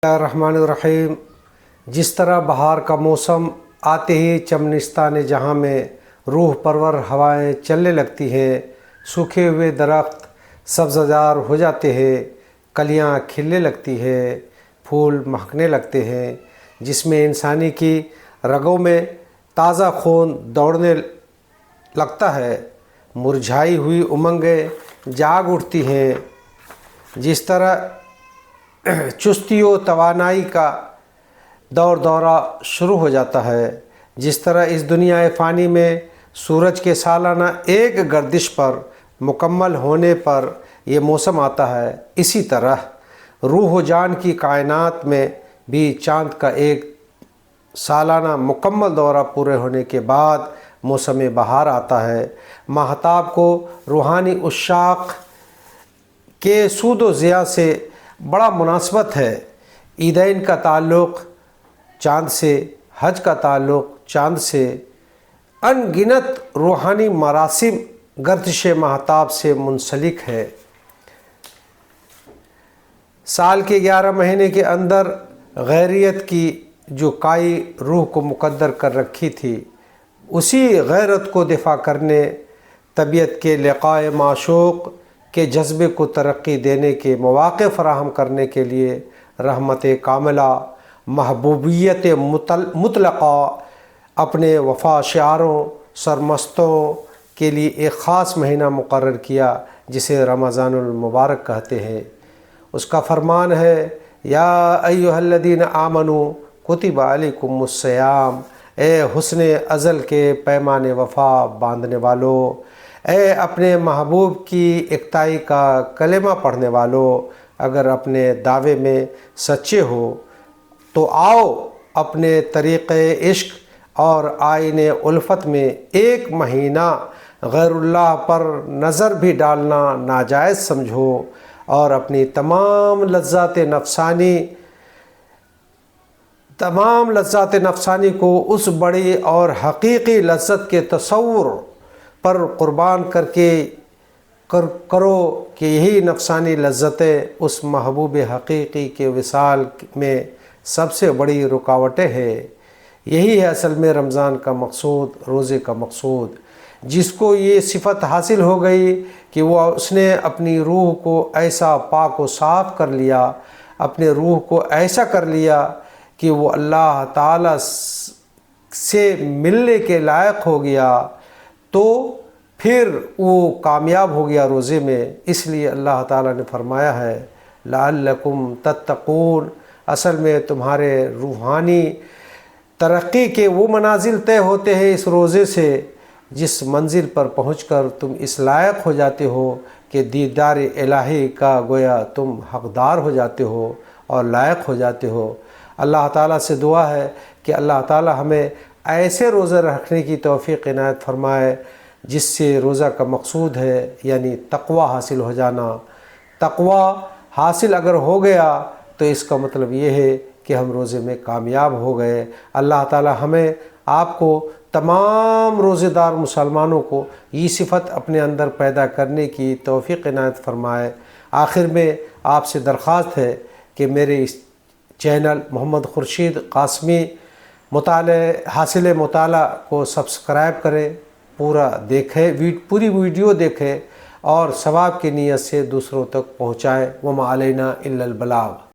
الرحمن الرحیم۔ جس طرح بہار کا موسم آتے ہی چمنستان جہاں میں روح پرور ہوائیں چلنے لگتی ہیں، سوکھے ہوئے درخت سبززار ہو جاتے ہیں، کلیاں کھلنے لگتی ہیں، پھول مہکنے لگتے ہیں، جس میں انسانی کی رگوں میں تازہ خون دوڑنے لگتا ہے، مرجھائی ہوئی امنگیں جاگ اٹھتی ہیں، جس طرح چستی و توانائی کا دور دورہ شروع ہو جاتا ہے، جس طرح اس دنیا فانی میں سورج کے سالانہ ایک گردش پر مکمل ہونے پر یہ موسم آتا ہے، اسی طرح روح و جان کی کائنات میں بھی چاند کا ایک سالانہ مکمل دورہ پورے ہونے کے بعد موسم بہار آتا ہے۔ ماہتاب کو روحانی عشاق کے سود و ضیاء سے بڑا مناسبت ہے۔ عیدین کا تعلق چاند سے، حج کا تعلق چاند سے، ان گنت روحانی مراسم گردش ماہتاب سے منسلک ہے۔ سال کے 11 مہینے کے اندر غیریت کی جو کائی روح کو مقدر کر رکھی تھی، اسی غیرت کو دفاع کرنے، طبیعت کے لقاء معشوق کے جذبے کو ترقی دینے کے مواقع فراہم کرنے کے لیے رحمت کاملہ، محبوبیت مطلقہ، اپنے وفا شعاروں سرمستوں کے لیے ایک خاص مہینہ مقرر کیا جسے رمضان المبارک کہتے ہیں۔ اس کا فرمان ہے، یا ایھا الذین آمنوا کتب علیکم الصیام، اے حسن ازل کے پیمان وفا باندھنے والو، اے اپنے محبوب کی اکتائی کا کلمہ پڑھنے والو، اگر اپنے دعوے میں سچے ہو تو آؤ اپنے طریق عشق اور آئین الفت میں ایک مہینہ غیر اللہ پر نظر بھی ڈالنا ناجائز سمجھو، اور اپنی تمام لذات نفسانی کو اس بڑی اور حقیقی لذت کے تصور پر قربان کرو کہ یہی نفسانی لذتیں اس محبوب حقیقی کے وصال میں سب سے بڑی رکاوٹیں ہیں۔ یہی ہے اصل میں رمضان کا مقصود، روزے کا مقصود۔ جس کو یہ صفت حاصل ہو گئی کہ اس نے اپنی روح کو ایسا پاک و صاف کر لیا، اپنے روح کو ایسا کر لیا کہ وہ اللہ تعالیٰ سے ملنے کے لائق ہو گیا، تو پھر وہ کامیاب ہو گیا روزے میں۔ اس لیے اللہ تعالیٰ نے فرمایا ہے، لعلکم تتقون، اصل میں تمہارے روحانی ترقی کے وہ منازل طے ہوتے ہیں اس روزے سے، جس منزل پر پہنچ کر تم اس لائق ہو جاتے ہو کہ دیدار الہی کا گویا تم حقدار ہو جاتے ہو اور لائق ہو جاتے ہو۔ اللہ تعالیٰ سے دعا ہے کہ اللہ تعالیٰ ہمیں ایسے روزے رکھنے کی توفیق عنایت فرمائے جس سے روزہ کا مقصود ہے یعنی تقوی حاصل ہو جانا۔ تقوی حاصل اگر ہو گیا تو اس کا مطلب یہ ہے کہ ہم روزے میں کامیاب ہو گئے۔ اللہ تعالیٰ ہمیں، آپ کو، تمام روزے دار مسلمانوں کو یہ صفت اپنے اندر پیدا کرنے کی توفیق عنایت فرمائے۔ آخر میں آپ سے درخواست ہے کہ میرے اس چینل محمد خورشید قاسمی حاصل مطالعہ کو سبسکرائب کریں، پوری ویڈیو دیکھیں اور ثواب کی نیت سے دوسروں تک پہنچائیں۔ وما علینا الا البلاغ۔